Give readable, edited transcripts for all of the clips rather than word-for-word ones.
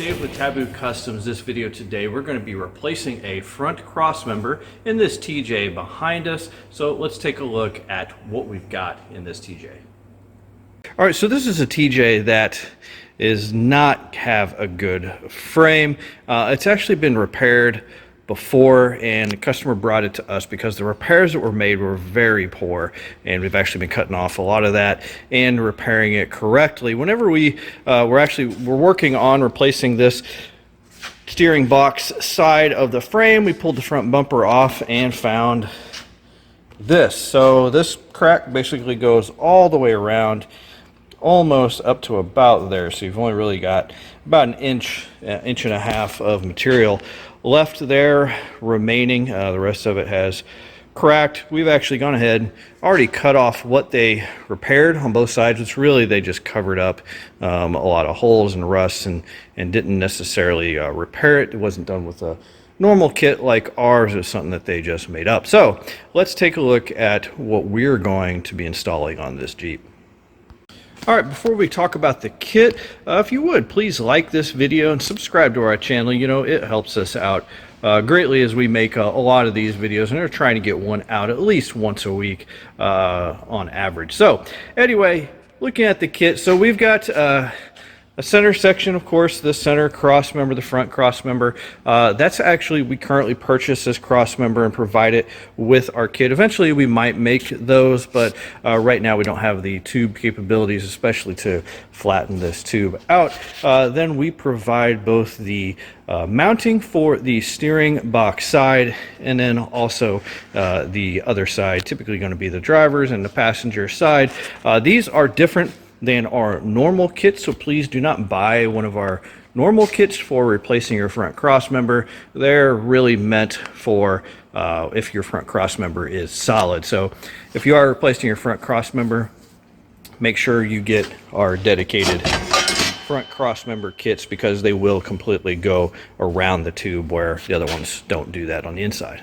Dave with Taboo Customs. This video today we're going to be replacing a front cross member in this TJ behind us. So let's take a look at what we've got in this TJ. All right, so this is a TJ that is not have a good frame. It's actually been repaired before, and the customer brought it to us because the repairs that were made were very poor, and we've actually been cutting off a lot of that and repairing it correctly. Whenever we're working on replacing this steering box side of the frame, we pulled the front bumper off and found this. So this crack basically goes all the way around, almost up to about there. So you've only really got about an inch and a half of material left there remaining. The rest of it has cracked. We've actually gone ahead, already cut off what they repaired on both sides. It's really, they just covered up a lot of holes and rust and didn't necessarily repair it. It wasn't done with a normal kit like ours. It was something that they just made up. So let's take a look at what we're going to be installing on this Jeep. All right, before we talk about the kit, if you would, please like this video and subscribe to our channel. You know, it helps us out greatly as we make a lot of these videos, and we're trying to get one out at least once a week on average. So anyway, looking at the kit, so we've got a center section, of course, the center cross member, the front cross member. That's actually, we currently purchase this cross member and provide it with our kit. Eventually we might make those, but right now we don't have the tube capabilities, especially to flatten this tube out. Then we provide both the mounting for the steering box side, and then also the other side, typically going to be the driver's and the passenger side. These are different than our normal kits, so please do not buy one of our normal kits for replacing your front cross member. They're really meant for if your front cross member is solid. So if you are replacing your front cross member, make sure you get our dedicated front cross member kits, because they will completely go around the tube, where the other ones don't do that on the inside.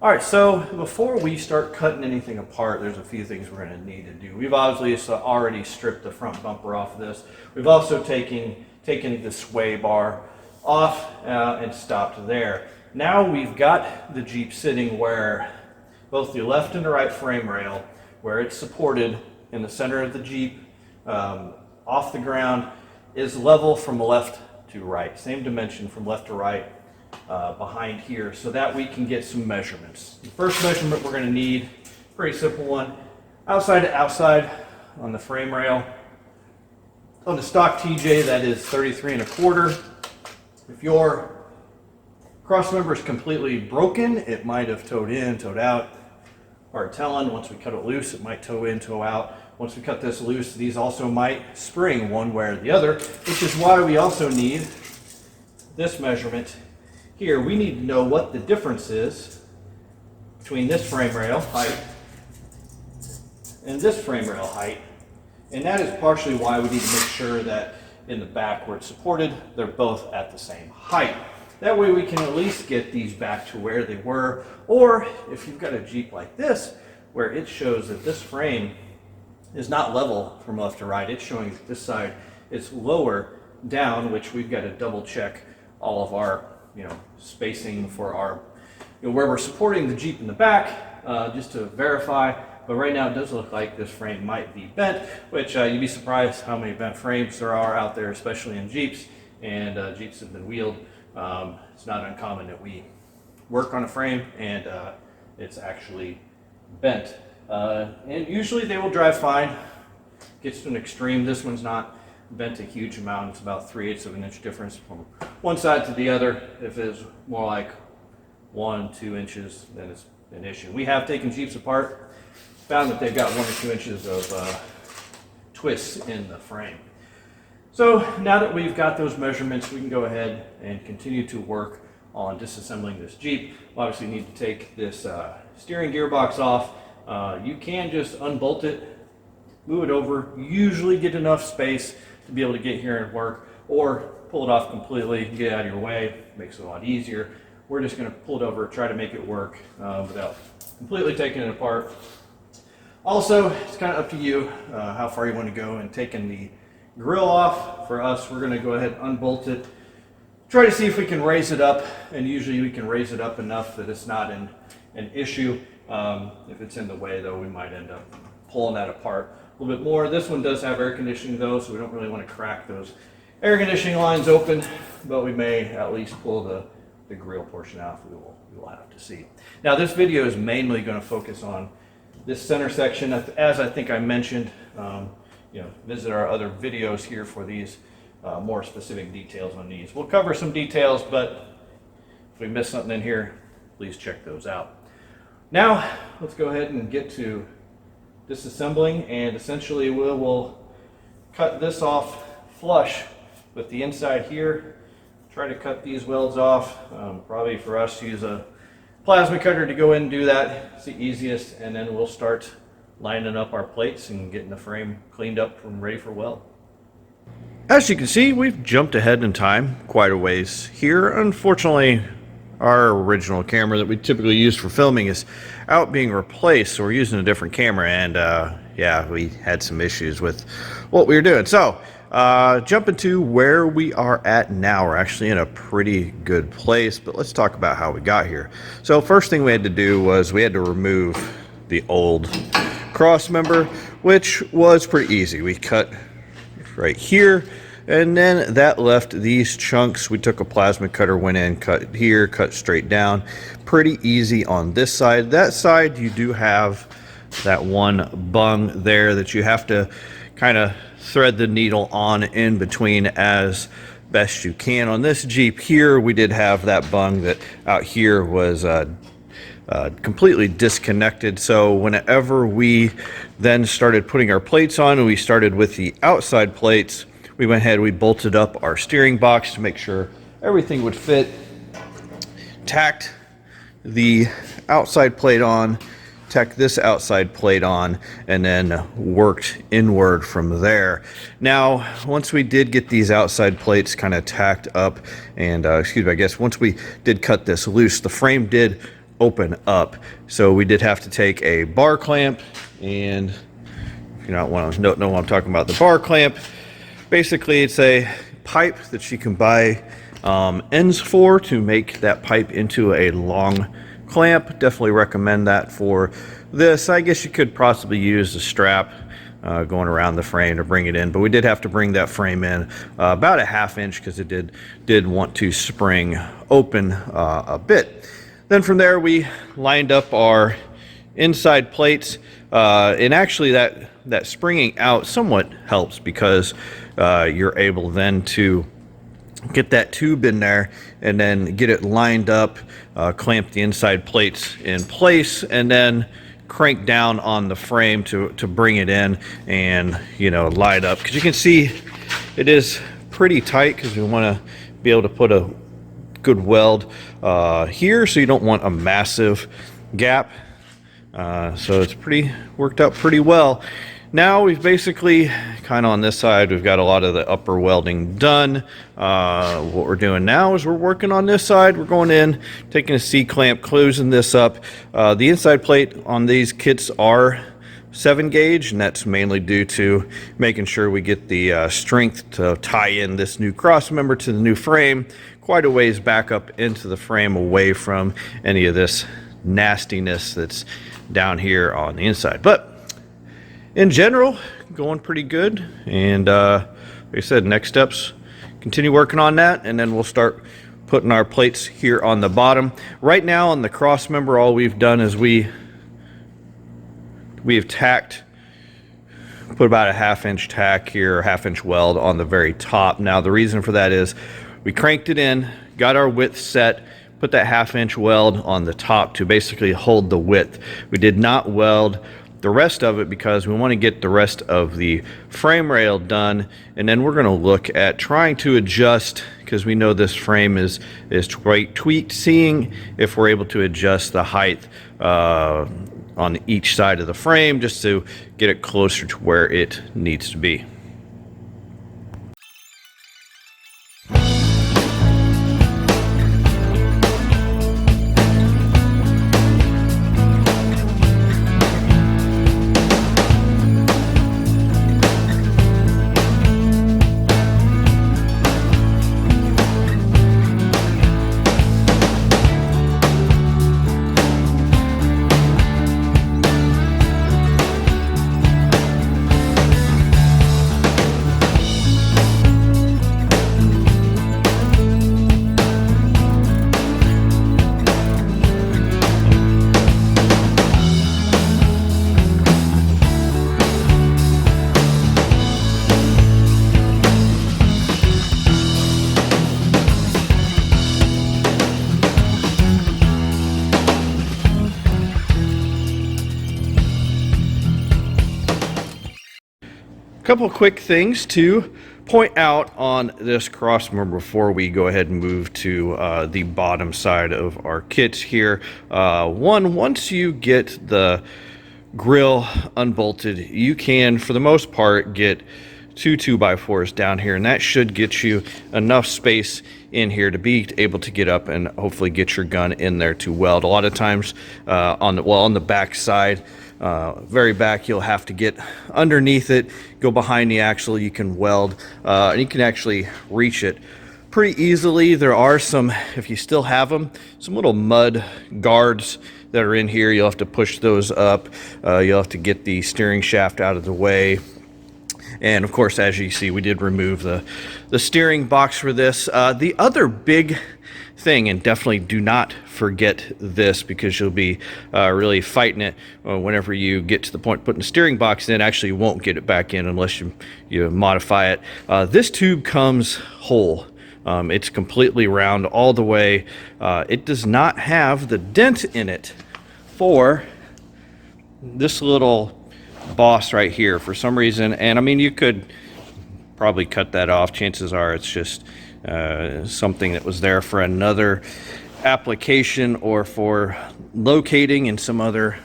All right, so before we start cutting anything apart, there's a few things we're going to need to do. We've obviously already stripped the front bumper off of this. We've also taken the sway bar off and stopped there. Now we've got the Jeep sitting where both the left and the right frame rail, where it's supported in the center of the Jeep, off the ground, is level from left to right. Same dimension from left to right. Behind here, so that we can get some measurements. The first measurement we're going to need, pretty simple one, outside to outside on the frame rail. On the stock TJ, that is 33 1/4. If your cross member is completely broken, it might have towed in, towed out. Hard telling. Once we cut it loose, it might tow in, tow out. Once we cut this loose, these also might spring one way or the other, which is why we also need this measurement. Here, we need to know what the difference is between this frame rail height and this frame rail height. And that is partially why we need to make sure that in the back where it's supported, they're both at the same height. That way we can at least get these back to where they were. Or if you've got a Jeep like this, where it shows that this frame is not level from left to right, it's showing that this side is lower down, which we've got to double check all of our spacing for our, where we're supporting the Jeep in the back, just to verify. But right now it does look like this frame might be bent, which you'd be surprised how many bent frames there are out there, especially in Jeeps, and Jeeps have been wheeled. It's not uncommon that we work on a frame and it's actually bent. And usually they will drive fine. Gets to an extreme. This one's not bent a huge amount. It's about 3/8 of an inch difference from one side to the other. If it's more like 1-2 inches, then it's an issue. We have taken Jeeps apart, found that they've got 1 or 2 inches of twists in the frame. So now that we've got those measurements, we can go ahead and continue to work on disassembling this Jeep. We'll obviously need to take this steering gearbox off. You can just unbolt it, move it over, usually get enough space to be able to get here and work, or pull it off completely, get out of your way, makes it a lot easier. We're just going to pull it over, try to make it work without completely taking it apart. Also, it's kind of up to you how far you want to go in taking the grill off. For us, we're going to go ahead and unbolt it. Try to see if we can raise it up, and usually we can raise it up enough that it's not an issue. If it's in the way though, we might end up pulling that apart a little bit more. This one does have air conditioning though, so we don't really want to crack those air conditioning lines open, but we may at least pull the grill portion out. We will have to see. Now this video is mainly going to focus on this center section. As I think I mentioned, visit our other videos here for these more specific details on these. We'll cover some details, but if we miss something in here, please check those out. Now let's go ahead and get to disassembling, and essentially we'll cut this off flush with the inside here. Try to cut these welds off. Probably for us, use a plasma cutter to go in and do that. It's the easiest, and then we'll start lining up our plates and getting the frame cleaned up and ready for weld. As you can see, we've jumped ahead in time quite a ways here. Unfortunately, our original camera that we typically use for filming is out being replaced, so we're using a different camera, and yeah, we had some issues with what we were doing. So jumping to where we are at now, we're actually in a pretty good place, but let's talk about how we got here. So first thing we had to do was we had to remove the old cross member, which was pretty easy. We cut right here, and then that left these chunks. We took a plasma cutter, went in, cut here, cut straight down. Pretty easy on this side. That side, you do have that one bung there that you have to kind of thread the needle on in between as best you can. On this Jeep here, we did have that bung that out here was completely disconnected. So whenever we then started putting our plates on, and we started with the outside plates, we went ahead, we bolted up our steering box to make sure everything would fit, tacked the outside plate on, tacked this outside plate on, and then worked inward from there. Now, once we did get these outside plates kind of tacked up, and I guess once we did cut this loose, the frame did open up. So we did have to take a bar clamp, and if you don't want to know what I'm talking about, the bar clamp, basically it's a pipe that you can buy ends for to make that pipe into a long clamp. Definitely recommend that for this. I guess you could possibly use the strap going around the frame to bring it in, but we did have to bring that frame in about a ½ inch because it did want to spring open a bit. Then from there we lined up our inside plates, and actually that springing out somewhat helps because you're able then to get that tube in there and then get it lined up, clamp the inside plates in place, and then crank down on the frame to bring it in and line up, because you can see it is pretty tight because we want to be able to put a good weld here, so you don't want a massive gap. So it's worked out pretty well. Now we've basically kind of on this side, we've got a lot of the upper welding done. What we're doing now is we're working on this side. We're going in, taking a C-clamp, closing this up. The inside plate on these kits are 7 gauge, and that's mainly due to making sure we get the strength to tie in this new cross member to the new frame quite a ways back up into the frame, away from any of this nastiness that's down here on the inside. But in general, going pretty good. And like I said, next steps, continue working on that, and then we'll start putting our plates here on the bottom. Right now on the cross member, all we've done is we have tacked, put about a ½ inch tack here, a ½ inch weld on the very top. Now the reason for that is we cranked it in, got our width set, put that ½ inch weld on the top to basically hold the width. We did not weld the rest of it because we want to get the rest of the frame rail done, and then we're going to look at trying to adjust, because we know this frame is tweaked, seeing if we're able to adjust the height on each side of the frame just to get it closer to where it needs to be. Couple quick things to point out on this cross member before we go ahead and move to the bottom side of our kits here. Once you get the grill unbolted, you can, for the most part, get 2 2x4s down here, and that should get you enough space in here to be able to get up and hopefully get your gun in there to weld. A lot of times on the back side, very back, you'll have to get underneath it, go behind the axle. You can weld, and you can actually reach it pretty easily. There are some, if you still have them, some little mud guards that are in here. You'll have to push those up. You'll have to get the steering shaft out of the way. And of course, as you see, we did remove the steering box for this. The other big thing, and definitely do not forget this, because you'll be really fighting it whenever you get to the point of putting the steering box in. Actually, you won't get it back in unless you modify it. This tube comes whole. It's completely round all the way. It does not have the dent in it for this little boss right here for some reason. And I mean, you could probably cut that off. Chances are it's just something that was there for another application or for locating in some other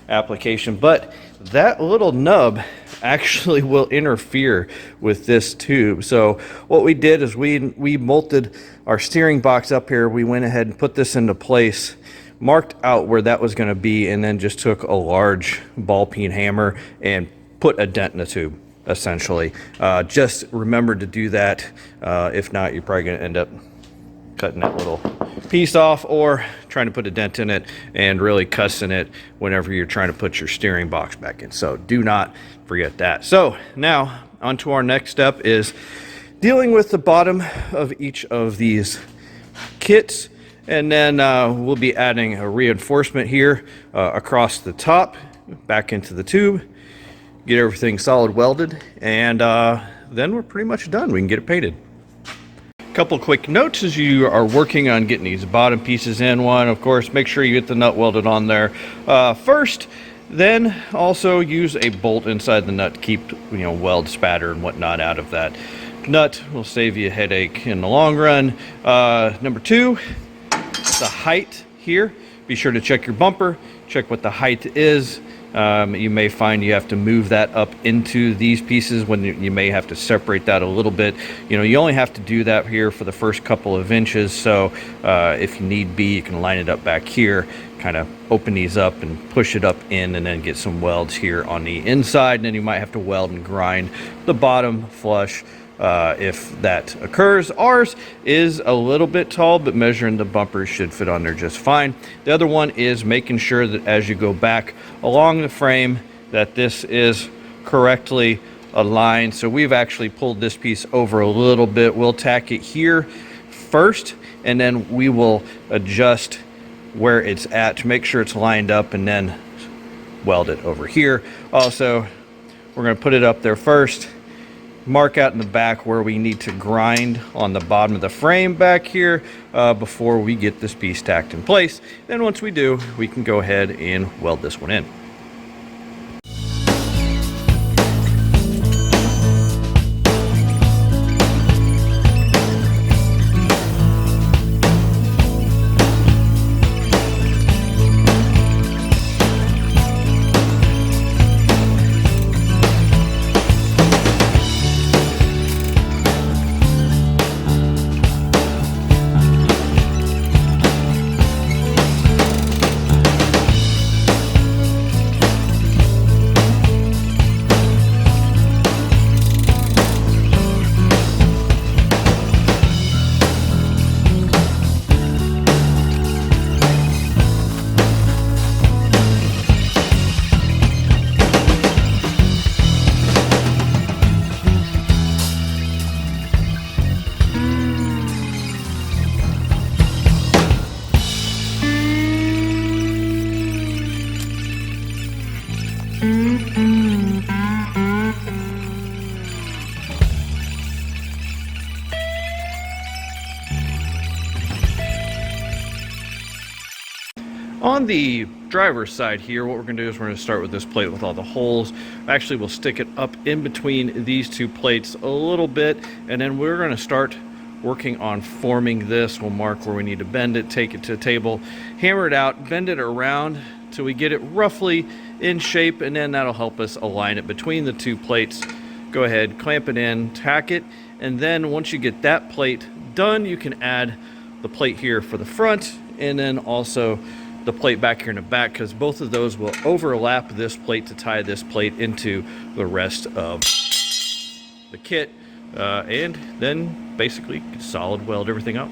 application. But that little nub actually will interfere with this tube. So what we did is we bolted our steering box up here. We went ahead and put this into place, marked out where that was going to be, and then just took a large ball peen hammer and put a dent in the tube, essentially. Just remember to do that. If not, you're probably going to end up cutting that little piece off, or trying to put a dent in it and really cussing it whenever you're trying to put your steering box back in. So do not forget that. So now on to our next step, is dealing with the bottom of each of these kits. And then we'll be adding a reinforcement here across the top, back into the tube, get everything solid welded, and then we're pretty much done. We can get it painted. Couple quick notes as you are working on getting these bottom pieces in. One, of course, make sure you get the nut welded on there first. Then also use a bolt inside the nut to keep, weld spatter and whatnot out of that nut. Will save you a headache in the long run. Number 2, the height here. Be sure to check your bumper, check what the height is. You may find you have to move that up into these pieces when you may have to separate that a little bit. You only have to do that here for the first couple of inches. So if you need be, you can line it up back here, kind of open these up and push it up in, and then get some welds here on the inside. And then you might have to weld and grind the bottom flush if that occurs. Ours is a little bit tall, but measuring the bumpers should fit on there just fine. The other one is making sure that as you go back along the frame, that this is correctly aligned. So we've actually pulled this piece over a little bit. We'll tack it here first, and then we will adjust where it's at to make sure it's lined up, and then weld it over here. Also, we're going to put it up there first, mark out in the back where we need to grind on the bottom of the frame back here before we get this piece tacked in place. Then once we do, we can go ahead and weld this one in. On the driver's side here, what we're going to do is we're going to start with this plate with all the holes. Actually, we'll stick it up in between these two plates a little bit, and then we're going to start working on forming this. We'll mark where we need to bend it, take it to the table, hammer it out, bend it around till we get it roughly in shape, and then that'll help us align it between the two plates. Go ahead, clamp it in, tack it, and then once you get that plate done, you can add the plate here for the front, and then also the plate back here in the back, because both of those will overlap this plate to tie this plate into the rest of the kit, and then basically solid weld everything up.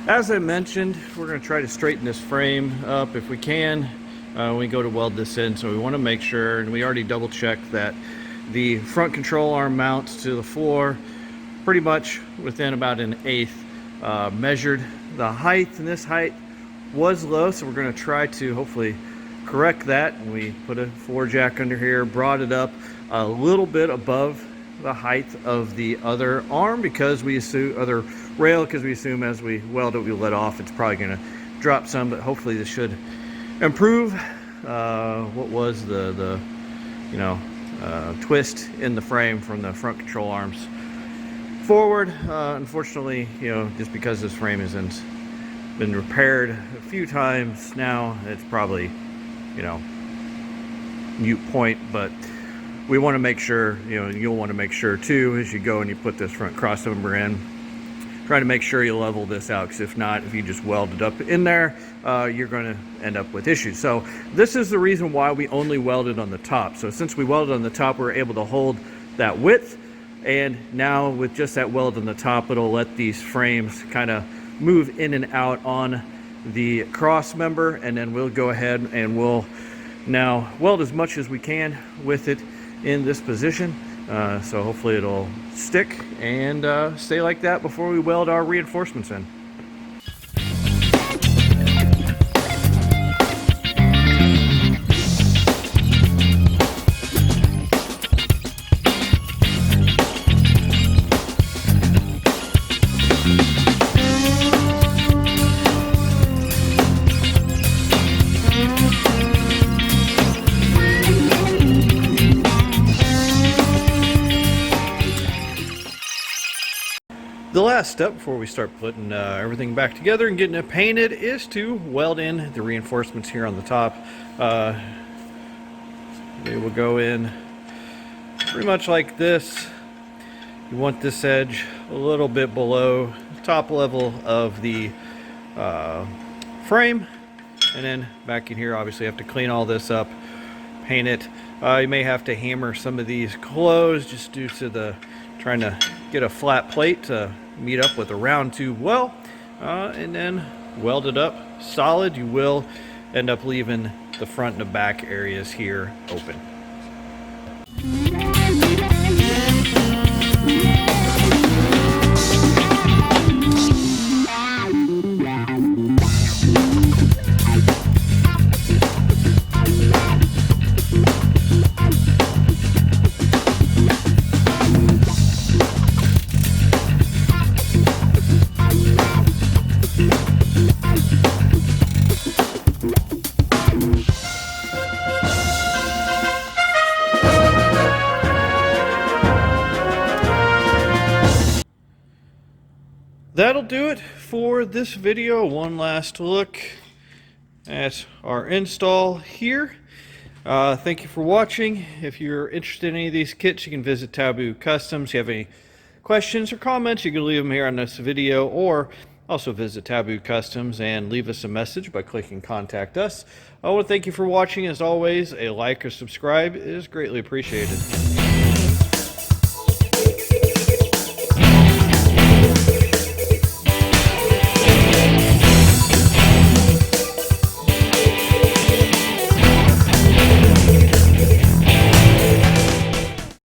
As I mentioned, we're going to try to straighten this frame up if we can when we go to weld this in. So we want to make sure, and we already double checked, that the front control arm mounts to the floor pretty much within about 1/8. Measured the height, and this height was low, so we're going to try to hopefully correct that. We put a floor jack under here, brought it up a little bit above the height of the other arm, because we assume other rail, because we assume as we weld it, we let off, it's probably going to drop some, but hopefully this should improve what was the twist in the frame from the front control arms forward. Unfortunately, just because this frame hasn't been repaired a few times now, it's probably moot point, but we want to make sure, you'll want to make sure too, as you go and you put this front crossmember in, try to make sure you level this out, because if not, if you just weld it up in there, you're going to end up with issues. So this is the reason why we only welded on the top. So since we welded on the top, we're able to hold that width, and now with just that weld on the top, it'll let these frames kind of move in and out on the cross member, and then we'll go ahead and we'll now weld as much as we can with it in this position. So hopefully it'll stick and stay like that before we weld our reinforcements in. The last step before we start putting everything back together and getting it painted is to weld in the reinforcements here on the top. They will go in pretty much like this. You want this edge a little bit below the top level of the frame, and then back in here obviously you have to clean all this up, paint it. You may have to hammer some of these closed just due to the trying to get a flat plate to meet up with a round tube well, and then weld it up solid. You will end up leaving the front and the back areas here open. That'll do it for this video. One last look at our install here. Thank you for watching. If you're interested in any of these kits, you can visit Taboo Customs. If you have any questions or comments, you can leave them here on this video, or also visit Taboo Customs and leave us a message by clicking Contact Us. I want to thank you for watching. As always, a like or subscribe is greatly appreciated.